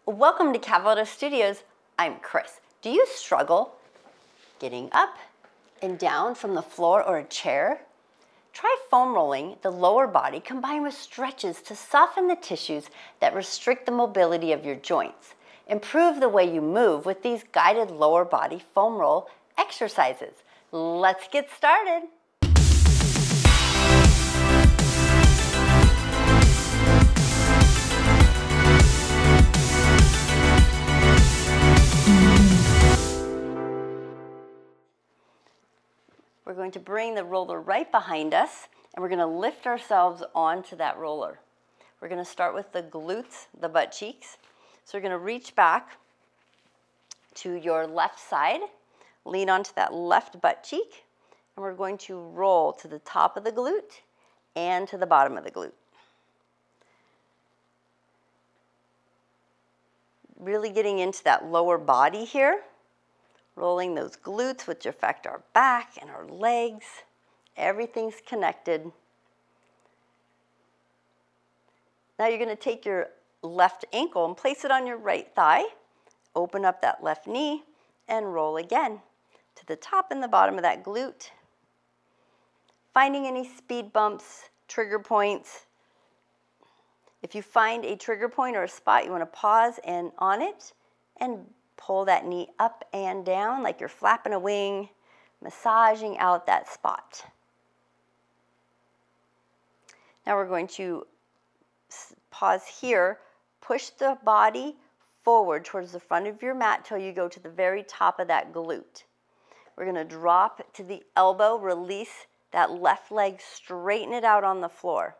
Welcome to Cavaletto Studios. I'm Chris. Do you struggle getting up and down from the floor or a chair? Try foam rolling the lower body combined with stretches to soften the tissues that restrict the mobility of your joints. Improve the way you move with these guided lower body foam roll exercises. Let's get started. We're going to bring the roller right behind us, and we're going to lift ourselves onto that roller. We're going to start with the glutes, the butt cheeks. So we're going to reach back to your left side, lean onto that left butt cheek, and we're going to roll to the top of the glute and to the bottom of the glute. Really getting into that lower body here. Rolling those glutes, which affect our back and our legs. Everything's connected. Now you're going to take your left ankle and place it on your right thigh. Open up that left knee and roll again to the top and the bottom of that glute. Finding any speed bumps, trigger points. If you find a trigger point or a spot, you want to pause and on it and pull that knee up and down like you're flapping a wing, massaging out that spot. Now we're going to pause here, push the body forward towards the front of your mat till you go to the very top of that glute. We're going to drop to the elbow, release that left leg, straighten it out on the floor.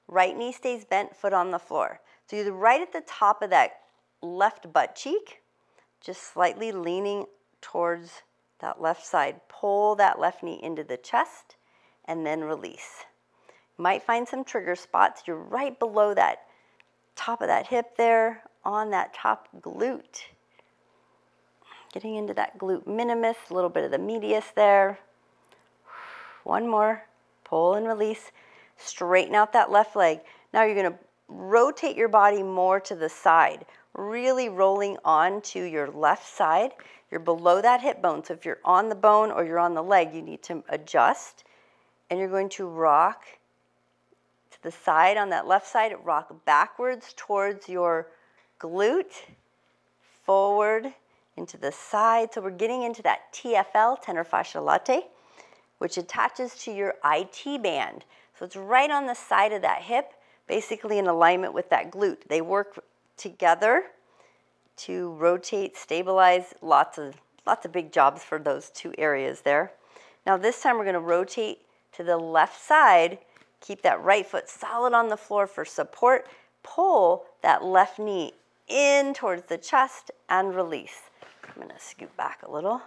Right knee stays bent, foot on the floor. So you're right at the top of that left butt cheek, just slightly leaning towards that left side. Pull that left knee into the chest and then release. You might find some trigger spots. You're right below that top of that hip there on that top glute. Getting into that glute minimus, a little bit of the medius there. One more. Pull and release. Straighten out that left leg. Now you're going to rotate your body more to the side. Really rolling onto your left side. You're below that hip bone, so if you're on the bone or you're on the leg, you need to adjust. And you're going to rock to the side on that left side, rock backwards towards your glute, forward into the side. So we're getting into that TFL, tenor fascia latte, which attaches to your IT band. So it's right on the side of that hip, basically in alignment with that glute. They work together to rotate, stabilize, lots of big jobs for those two areas there. Now this time we're going to rotate to the left side, keep that right foot solid on the floor for support, pull that left knee in towards the chest and release. I'm going to scoot back a little,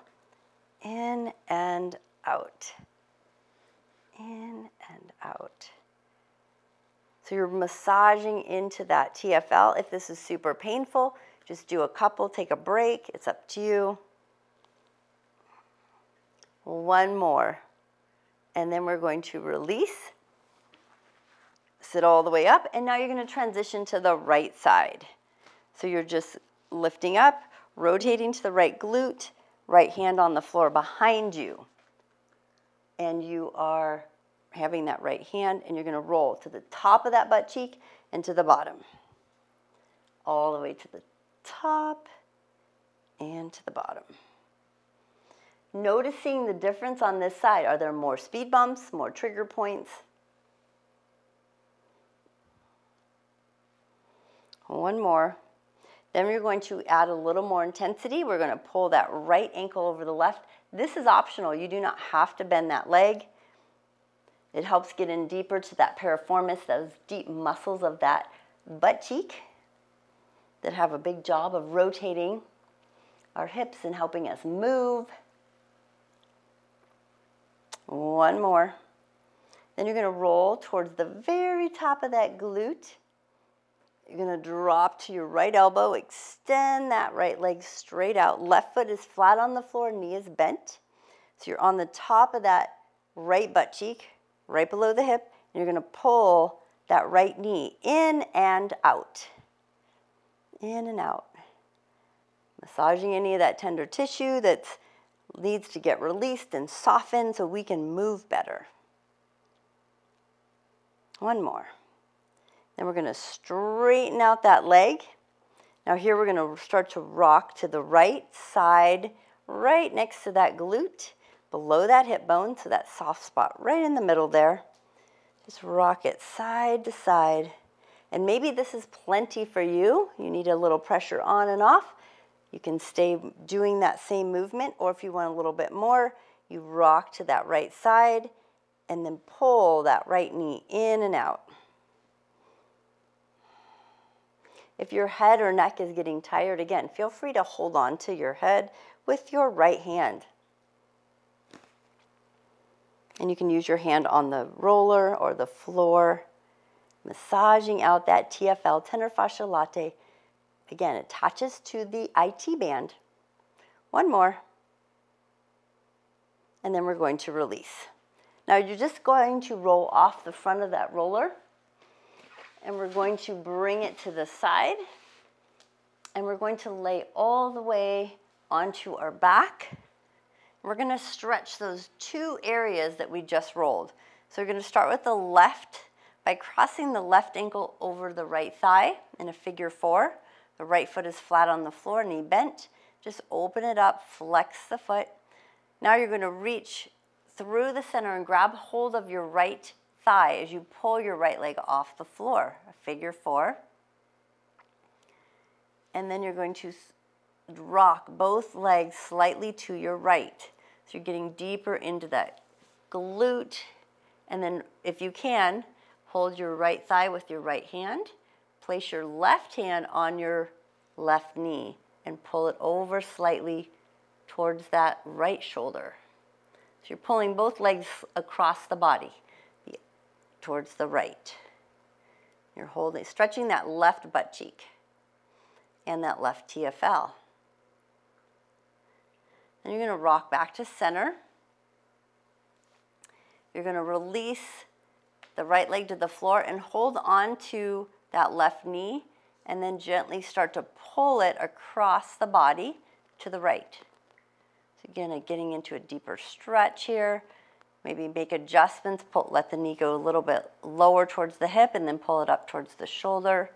in and out, in and out. So you're massaging into that TFL. If this is super painful, just do a couple, take a break. It's up to you. One more. And then we're going to release. Sit all the way up. And now you're going to transition to the right side. So you're just lifting up, rotating to the right glute, right hand on the floor behind you. And you are having that right hand, and you're going to roll to the top of that butt cheek and to the bottom. All the way to the top and to the bottom. Noticing the difference on this side. Are there more speed bumps, more trigger points? One more. Then we're going to add a little more intensity. We're going to pull that right ankle over the left. This is optional. You do not have to bend that leg. It helps get in deeper to that piriformis, those deep muscles of that butt cheek that have a big job of rotating our hips and helping us move. One more. Then you're going to roll towards the very top of that glute. You're going to drop to your right elbow, extend that right leg straight out. Left foot is flat on the floor, knee is bent. So you're on the top of that right butt cheek, right below the hip, and you're going to pull that right knee in and out. In and out. Massaging any of that tender tissue that needs to get released and softened so we can move better. One more. Then we're going to straighten out that leg. Now here we're going to start to rock to the right side, right next to that glute, below that hip bone, so that soft spot right in the middle there. Just rock it side to side. And maybe this is plenty for you. You need a little pressure on and off. You can stay doing that same movement, or if you want a little bit more, you rock to that right side and then pull that right knee in and out. If your head or neck is getting tired, again, feel free to hold on to your head with your right hand. And you can use your hand on the roller or the floor, massaging out that TFL, tender fascia latte. Again, it attaches to the IT band. One more. And then we're going to release. Now you're just going to roll off the front of that roller. And we're going to bring it to the side. And we're going to lay all the way onto our back. We're going to stretch those two areas that we just rolled. So we're going to start with the left by crossing the left ankle over the right thigh in a figure 4. The right foot is flat on the floor, knee bent. Just open it up, flex the foot. Now you're going to reach through the center and grab hold of your right thigh as you pull your right leg off the floor, a figure 4. And then you're going to rock both legs slightly to your right. So you're getting deeper into that glute. And then if you can, hold your right thigh with your right hand. Place your left hand on your left knee and pull it over slightly towards that right shoulder. So you're pulling both legs across the body towards the right. You're holding, stretching that left butt cheek and that left TFL. Then you're going to rock back to center. You're going to release the right leg to the floor and hold on to that left knee and then gently start to pull it across the body to the right. So again, getting into a deeper stretch here. Maybe make adjustments, let the knee go a little bit lower towards the hip and then pull it up towards the shoulder.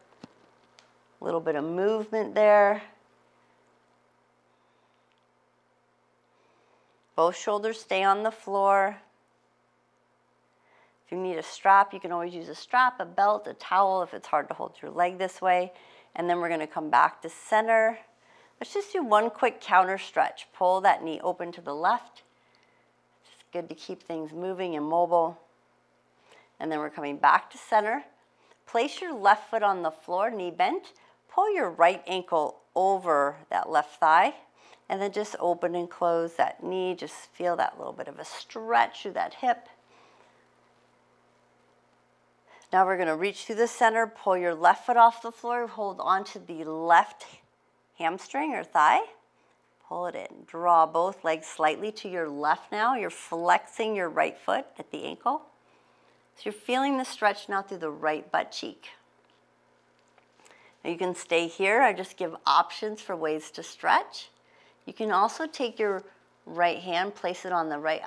A little bit of movement there. Both shoulders stay on the floor. If you need a strap, you can always use a strap, a belt, a towel if it's hard to hold your leg this way. And then we're going to come back to center. Let's just do one quick counter stretch. Pull that knee open to the left. It's good to keep things moving and mobile. And then we're coming back to center. Place your left foot on the floor, knee bent. Pull your right ankle over that left thigh. And then just open and close that knee. Just feel that little bit of a stretch through that hip. Now we're going to reach through the center, pull your left foot off the floor, hold onto the left hamstring or thigh. Pull it in. Draw both legs slightly to your left now. You're flexing your right foot at the ankle. So you're feeling the stretch now through the right butt cheek. Now you can stay here. I just give options for ways to stretch. You can also take your right hand, place it on the right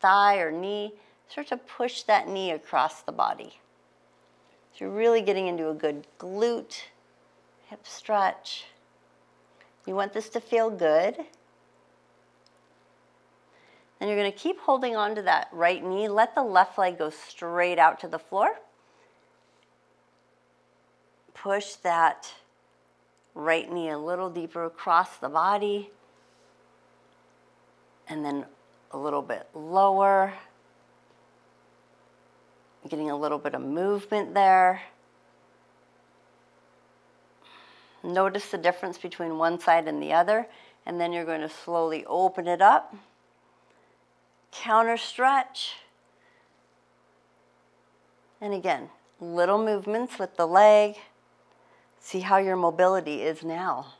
thigh or knee. Start to push that knee across the body. So you're really getting into a good glute, hip stretch. You want this to feel good. Then you're going to keep holding on to that right knee. Let the left leg go straight out to the floor. Push that right knee a little deeper across the body. And then a little bit lower. Getting a little bit of movement there. Notice the difference between one side and the other, and then you're going to slowly open it up. Counter stretch. And again, little movements with the leg. See how your mobility is now.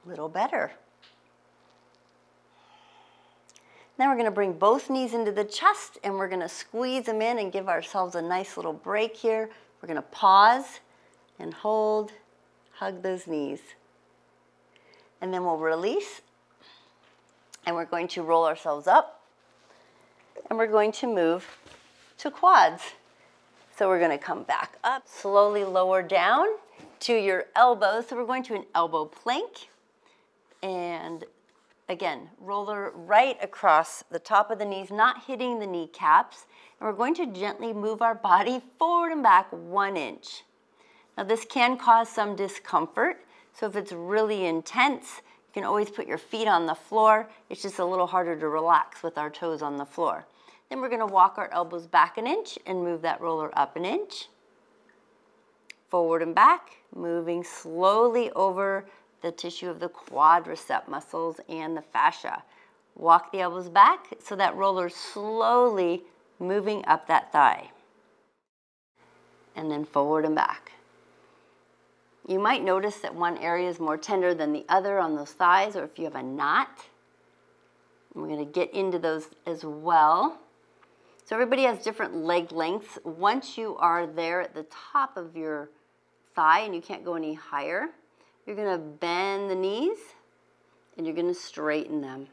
A little better. Then we're going to bring both knees into the chest and we're going to squeeze them in and give ourselves a nice little break here. We're going to pause and hold, hug those knees. And then we'll release, and we're going to roll ourselves up, and we're going to move to quads. So we're going to come back up, slowly lower down to your elbows. So we're going to an elbow plank, and again, roller right across the top of the knees, not hitting the kneecaps. And we're going to gently move our body forward and back 1 inch. Now this can cause some discomfort, so if it's really intense, you can always put your feet on the floor. It's just a little harder to relax with our toes on the floor. Then we're going to walk our elbows back 1 inch and move that roller up 1 inch. Forward and back, moving slowly over the tissue of the quadricep muscles and the fascia. Walk the elbows back so that roller's slowly moving up that thigh. And then forward and back. You might notice that one area is more tender than the other on those thighs, or if you have a knot. And we're going to get into those as well. So everybody has different leg lengths. Once you are there at the top of your thigh and you can't go any higher, you're going to bend the knees and you're going to straighten them.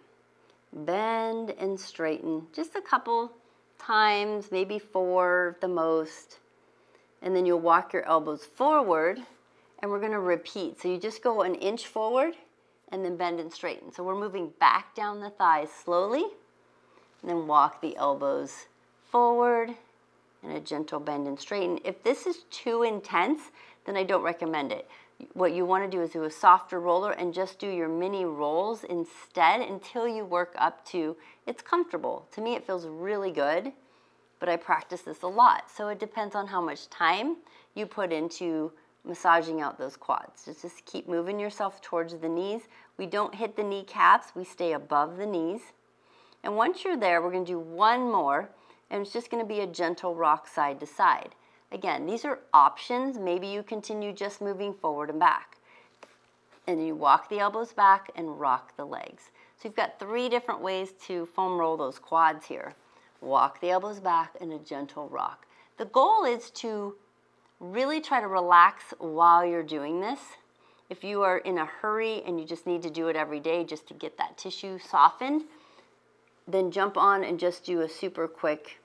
Bend and straighten just a couple times, maybe 4 at the most. And then you'll walk your elbows forward. And we're going to repeat. So you just go 1 inch forward and then bend and straighten. So we're moving back down the thighs slowly, and then walk the elbows forward and a gentle bend and straighten. If this is too intense, then I don't recommend it. What you want to do is do a softer roller and just do your mini rolls instead until you work up to it's comfortable. To me, it feels really good, but I practice this a lot. So it depends on how much time you put into massaging out those quads. Just keep moving yourself towards the knees. We don't hit the kneecaps, we stay above the knees. And once you're there, we're going to do one more, and it's just going to be a gentle rock side to side. Again, these are options. Maybe you continue just moving forward and back. And you walk the elbows back and rock the legs. So you've got 3 different ways to foam roll those quads here. Walk the elbows back and a gentle rock. The goal is to really try to relax while you're doing this. If you are in a hurry and you just need to do it every day just to get that tissue softened, then jump on and just do a super quick,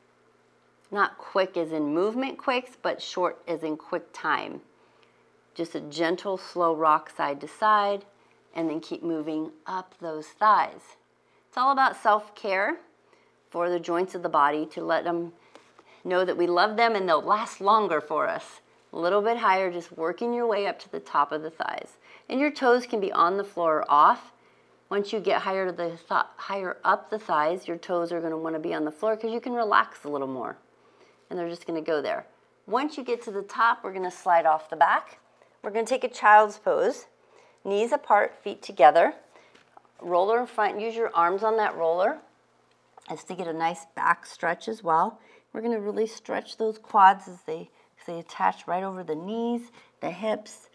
not quick as in movement quicks, but short as in quick time. Just a gentle, slow rock side to side, and then keep moving up those thighs. It's all about self-care for the joints of the body to let them know that we love them and they'll last longer for us. A little bit higher, just working your way up to the top of the thighs. And your toes can be on the floor or off. Once you get higher up the thighs, your toes are going to want to be on the floor because you can relax a little more. And they're just going to go there. Once you get to the top, we're going to slide off the back. We're going to take a child's pose. Knees apart, feet together. Roller in front. Use your arms on that roller as to get a nice back stretch as well. We're going to really stretch those quads as they attach right over the knees, the hips.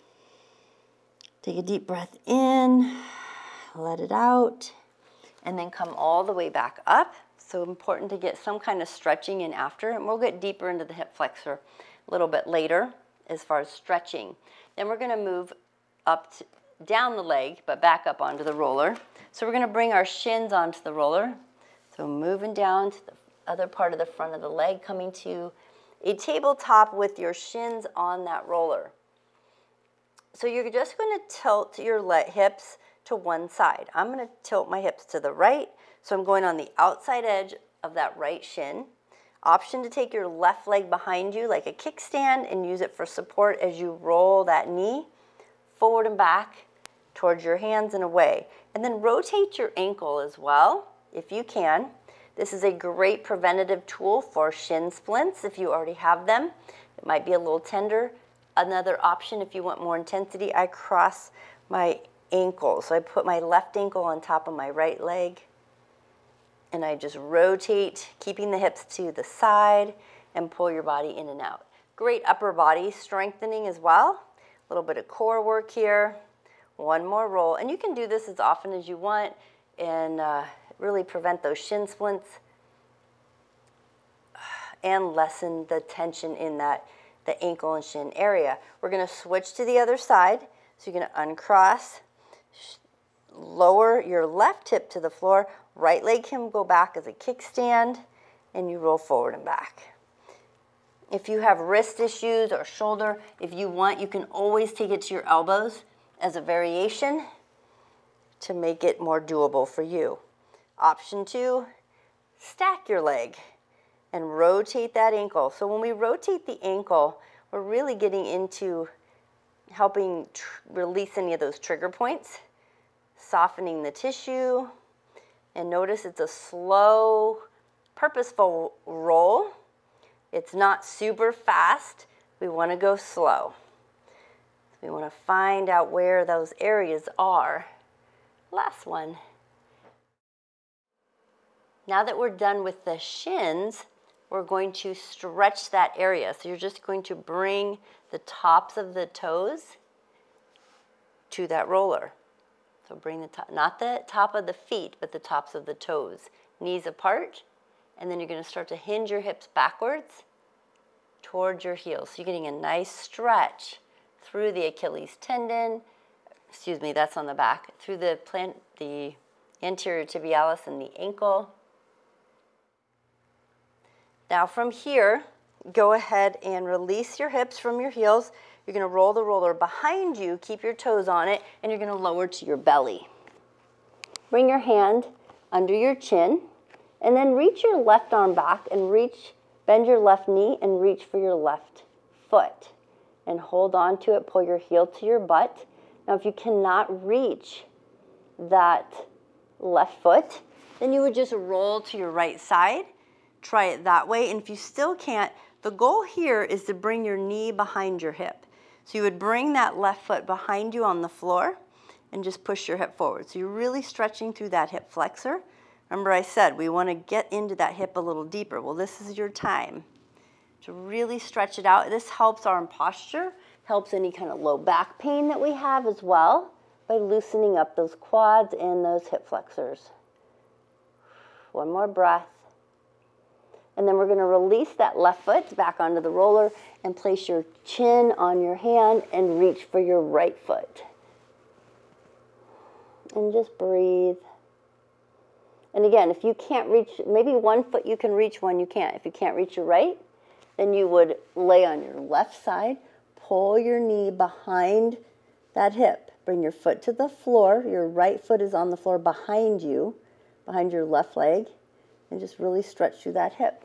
Take a deep breath in, let it out, and then come all the way back up. So important to get some kind of stretching in after, and we'll get deeper into the hip flexor a little bit later as far as stretching. Then we're going to move up down the leg, but back up onto the roller. So we're going to bring our shins onto the roller. So moving down to the other part of the front of the leg, coming to a tabletop with your shins on that roller. So you're just going to tilt your hips to one side. I'm going to tilt my hips to the right, so I'm going on the outside edge of that right shin. Option to take your left leg behind you like a kickstand and use it for support as you roll that knee forward and back towards your hands and away. And then rotate your ankle as well, if you can. This is a great preventative tool for shin splints if you already have them. It might be a little tender. Another option, if you want more intensity, I cross my ankle. So I put my left ankle on top of my right leg, and I just rotate, keeping the hips to the side, and pull your body in and out. Great upper body strengthening as well. A little bit of core work here. One more roll. And you can do this as often as you want and really prevent those shin splints and lessen the tension in the ankle and shin area. We're going to switch to the other side. So you're going to uncross, lower your left hip to the floor, right leg can go back as a kickstand, and you roll forward and back. If you have wrist issues or shoulder, if you want, you can always take it to your elbows as a variation to make it more doable for you. Option 2, stack your leg and rotate that ankle. So when we rotate the ankle, we're really getting into helping release any of those trigger points, softening the tissue, and notice it's a slow, purposeful roll. It's not super fast. We want to go slow. We want to find out where those areas are. Last one. Now that we're done with the shins, we're going to stretch that area. So you're just going to bring the tops of the toes to that roller. So bring the top, not the top of the feet, but the tops of the toes. Knees apart, and then you're going to start to hinge your hips backwards towards your heels. So you're getting a nice stretch through the Achilles tendon, excuse me, that's on the back, through the anterior tibialis and the ankle. Now from here, go ahead and release your hips from your heels. You're going to roll the roller behind you, keep your toes on it, and you're going to lower to your belly. Bring your hand under your chin, and then reach your left arm back and bend your left knee and reach for your left foot. And hold on to it, pull your heel to your butt. Now if you cannot reach that left foot, then you would just roll to your right side. Try it that way, and if you still can't, the goal here is to bring your knee behind your hip. So you would bring that left foot behind you on the floor and just push your hip forward. So you're really stretching through that hip flexor. Remember I said we want to get into that hip a little deeper. Well, this is your time to really stretch it out. This helps arm posture, helps any kind of low back pain that we have as well by loosening up those quads and those hip flexors. One more breath. And then we're going to release that left foot back onto the roller and place your chin on your hand and reach for your right foot. And just breathe. And again, if you can't reach, maybe one foot you can reach, one you can't. If you can't reach your right, then you would lay on your left side, pull your knee behind that hip. Bring your foot to the floor. Your right foot is on the floor behind you, behind your left leg, and just really stretch through that hip.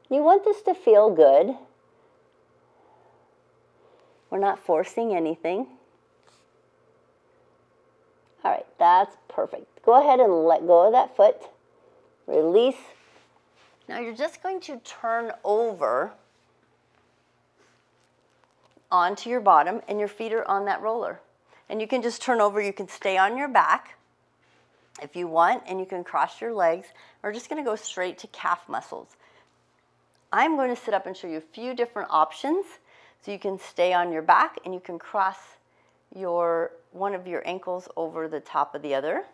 You want this to feel good. We're not forcing anything. All right, that's perfect. Go ahead and let go of that foot. Release. Now you're just going to turn over onto your bottom, and your feet are on that roller. And you can just turn over. You can stay on your back if you want, and you can cross your legs. We're just going to go straight to calf muscles. I'm going to sit up and show you a few different options. So you can stay on your back, and you can cross one of your ankles over the top of the other,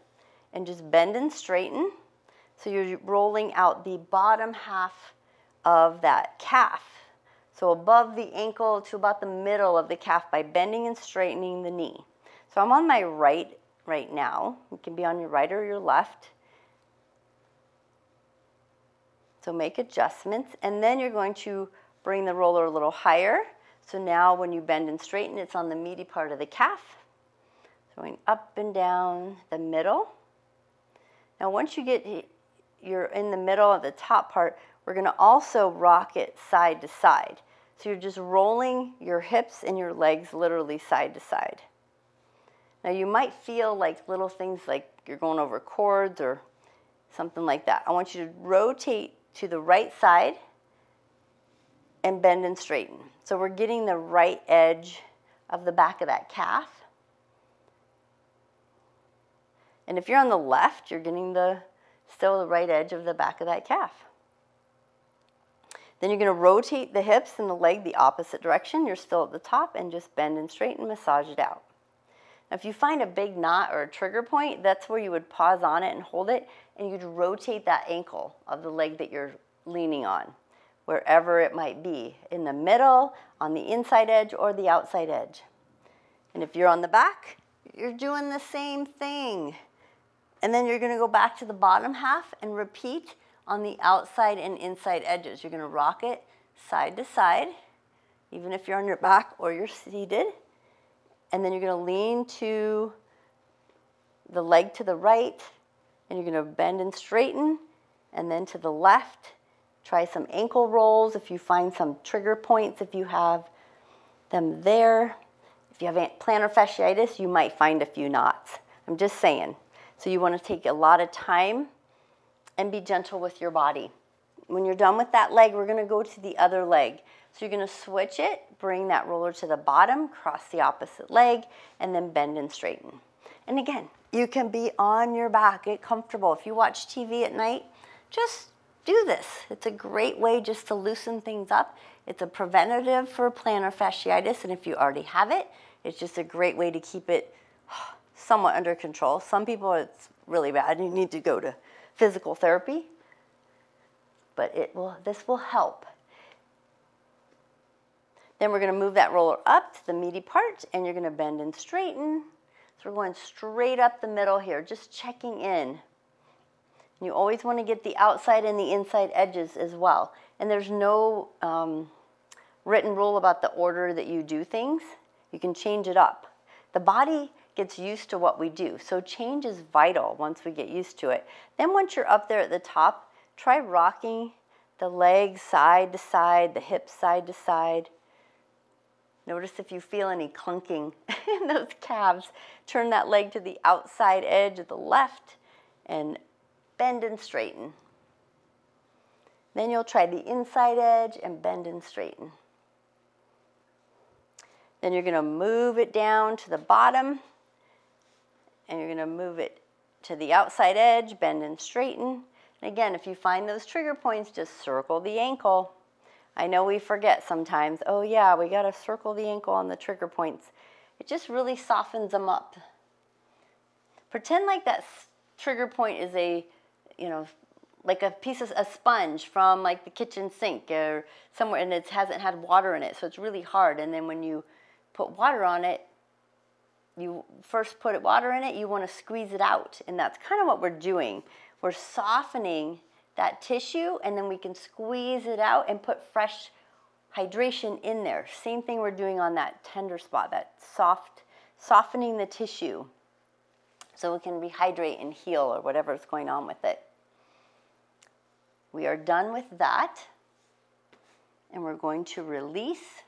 and just bend and straighten. So you're rolling out the bottom half of that calf. So above the ankle to about the middle of the calf by bending and straightening the knee. So I'm on my right now. You can be on your right or your left. So make adjustments, and then you're going to bring the roller a little higher. So now when you bend and straighten, it's on the meaty part of the calf. So going up and down the middle. Now once you're in the middle of the top part, we're going to also rock it side to side. So you're just rolling your hips and your legs literally side to side. Now you might feel like little things like you're going over cords or something like that. I want you to rotate to the right side and bend and straighten. So we're getting the right edge of the back of that calf. And if you're on the left, you're getting still the right edge of the back of that calf. Then you're going to rotate the hips and the leg the opposite direction. You're still at the top, and just bend and straighten, massage it out. Now if you find a big knot or a trigger point, that's where you would pause on it and hold it, and you'd rotate that ankle of the leg that you're leaning on. wherever it might be, in the middle, on the inside edge, or the outside edge. And if you're on the back, you're doing the same thing. And then you're going to go back to the bottom half and repeat on the outside and inside edges. You're going to rock it side to side, even if you're on your back or you're seated. And then you're going to lean to the leg to the right, and you're going to bend and straighten, and then to the left. Try some ankle rolls if you find some trigger points, if you have them there. If you have plantar fasciitis, you might find a few knots. I'm just saying. So you want to take a lot of time and be gentle with your body. When you're done with that leg, we're going to go to the other leg. So you're going to switch it, bring that roller to the bottom, cross the opposite leg, and then bend and straighten. And again, you can be on your back, get comfortable. If you watch TV at night, just do this. It's a great way just to loosen things up. It's a preventative for plantar fasciitis, and if you already have it, it's just a great way to keep it somewhat under control. Some people, it's really bad. You need to go to physical therapy, but this will help. Then we're going to move that roller up to the meaty part, and you're going to bend and straighten. So we're going straight up the middle here, just checking in. You always want to get the outside and the inside edges as well. And there's no written rule about the order that you do things. You can change it up. The body gets used to what we do, so change is vital once we get used to it. Then once you're up there at the top, try rocking the legs side to side, the hips side to side. Notice if you feel any clunking in those calves. Turn that leg to the outside edge of the left and bend and straighten. Then you'll try the inside edge and bend and straighten. Then you're going to move it down to the bottom, and you're going to move it to the outside edge, bend and straighten. And again, if you find those trigger points, just circle the ankle. I know we forget sometimes, oh yeah, we got to circle the ankle on the trigger points. It just really softens them up. Pretend like that trigger point is a, like a piece of a sponge from like the kitchen sink or somewhere, and it hasn't had water in it, so it's really hard. And then when you put water on it, you first put water in it, you want to squeeze it out. And that's kind of what we're doing. We're softening that tissue, and then we can squeeze it out and put fresh hydration in there. Same thing we're doing on that tender spot, that softening the tissue so it can rehydrate and heal or whatever is going on with it. We are done with that, and we're going to release.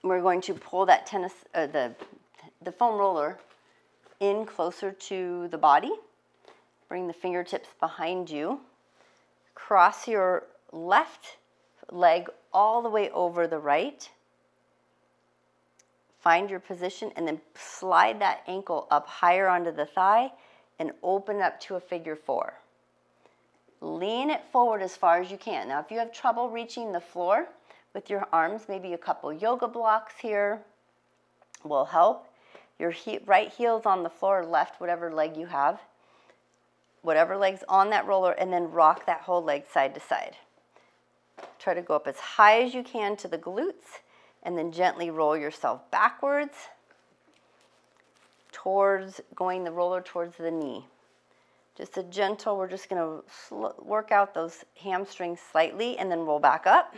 We're going to pull that the foam roller in closer to the body. Bring the fingertips behind you. Cross your left leg all the way over the right. Find your position and then slide that ankle up higher onto the thigh and open up to a figure 4. Lean it forward as far as you can. Now, if you have trouble reaching the floor with your arms, maybe a couple yoga blocks here will help. Your right heel's on the floor, left, whatever leg you have. Whatever leg's on that roller, and then rock that whole leg side to side. Try to go up as high as you can to the glutes, and then gently roll yourself backwards towards going the roller towards the knee. Just a gentle, we're just going to work out those hamstrings slightly and then roll back up,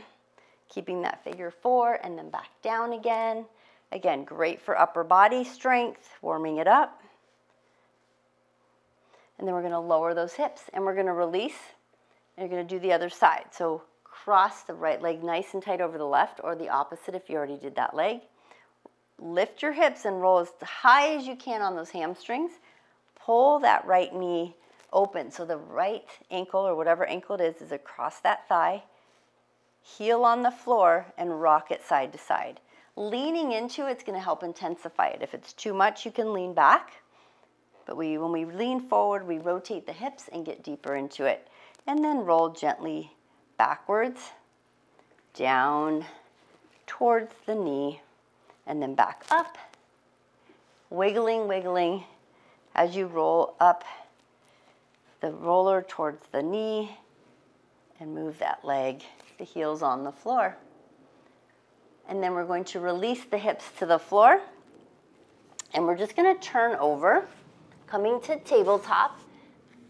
keeping that figure 4 and then back down again. Again, great for upper body strength, warming it up. And then we're going to lower those hips and we're going to release, and you're going to do the other side. So cross the right leg nice and tight over the left, or the opposite if you already did that leg. Lift your hips and roll as high as you can on those hamstrings. Pull that right knee open. So the right ankle, or whatever ankle it is across that thigh. Heel on the floor and rock it side to side. Leaning into it's going to help intensify it. If it's too much, you can lean back. But when we lean forward, we rotate the hips and get deeper into it. And then roll gently backwards, down towards the knee, and then back up. Wiggling, wiggling as you roll up the roller towards the knee And move that leg, the heels on the floor. And then we're going to release the hips to the floor. And we're just going to turn over, coming to tabletop.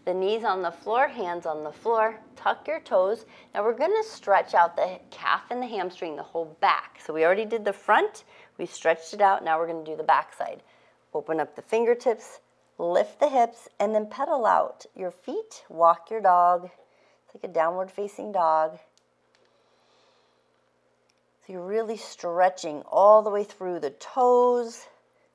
The knees on the floor, hands on the floor. Tuck your toes. Now we're going to stretch out the calf and the hamstring, the whole back. So we already did the front. We stretched it out. Now we're going to do the back side. Open up the fingertips, lift the hips, and then pedal out your feet. Walk your dog. It's like a downward facing dog. So you're really stretching all the way through the toes.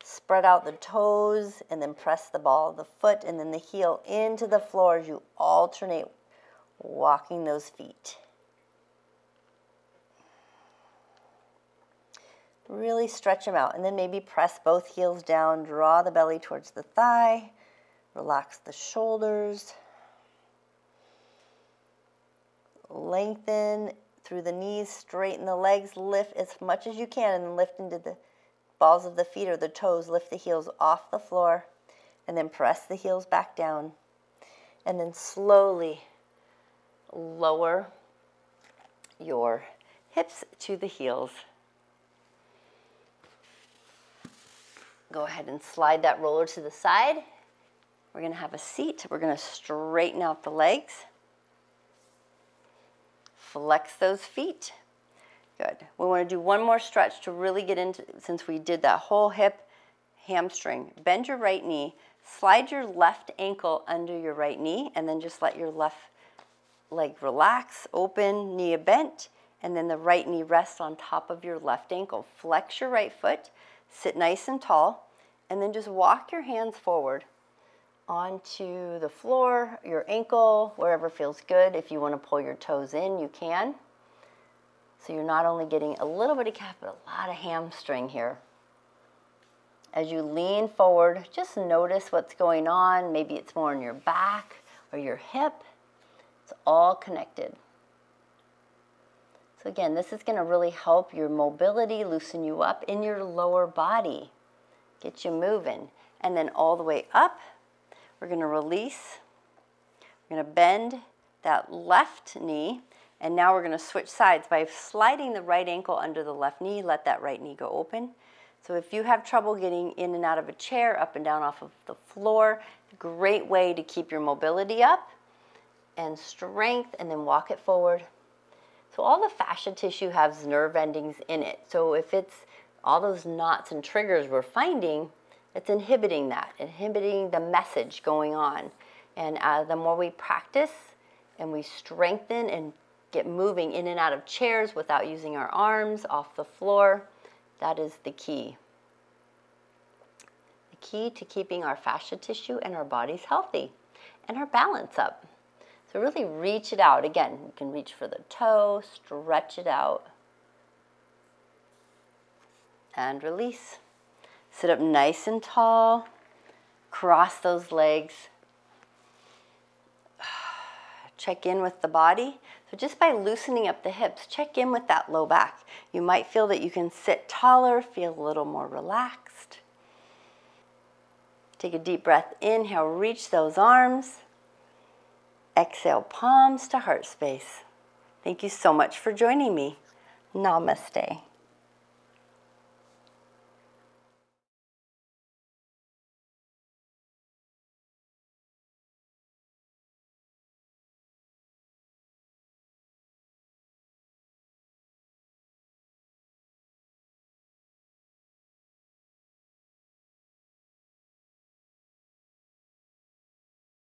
Spread out the toes and then press the ball of the foot and then the heel into the floor as you alternate walking those feet. Really stretch them out and then maybe press both heels down, draw the belly towards the thigh, relax the shoulders, lengthen through the knees, straighten the legs, lift as much as you can and then lift into the balls of the feet or the toes, lift the heels off the floor, and then press the heels back down. And then slowly lower your hips to the heels. Go ahead and slide that roller to the side. We're going to have a seat. We're going to straighten out the legs. Flex those feet. Good. We want to do one more stretch to really get into, since we did that whole hip, hamstring. Bend your right knee, slide your left ankle under your right knee, and then just let your left leg relax, open, knee bent, and then the right knee rests on top of your left ankle. Flex your right foot, sit nice and tall, and then just walk your hands forward onto the floor, your ankle, wherever feels good. If you want to pull your toes in, you can. So you're not only getting a little bit of calf, but a lot of hamstring here. As you lean forward, just notice what's going on. Maybe it's more in your back or your hip. It's all connected. So again, this is going to really help your mobility, loosen you up in your lower body, get you moving. And then all the way up, we're going to release. We're going to bend that left knee. And now we're going to switch sides by sliding the right ankle under the left knee. Let that right knee go open. So if you have trouble getting in and out of a chair, up and down off of the floor, great way to keep your mobility up and strength, and then walk it forward. So all the fascia tissue has nerve endings in it. So if it's all those knots and triggers we're finding, it's inhibiting that, inhibiting the message going on. And the more we practice and we strengthen and get moving in and out of chairs without using our arms, off the floor, that is the key. The key to keeping our fascia tissue and our bodies healthy and our balance up. So really reach it out. Again, you can reach for the toe, stretch it out, and release. Sit up nice and tall, cross those legs. Check in with the body. So just by loosening up the hips, check in with that low back. You might feel that you can sit taller, feel a little more relaxed. Take a deep breath, inhale, reach those arms. Exhale, palms to heart space. Thank you so much for joining me. Namaste.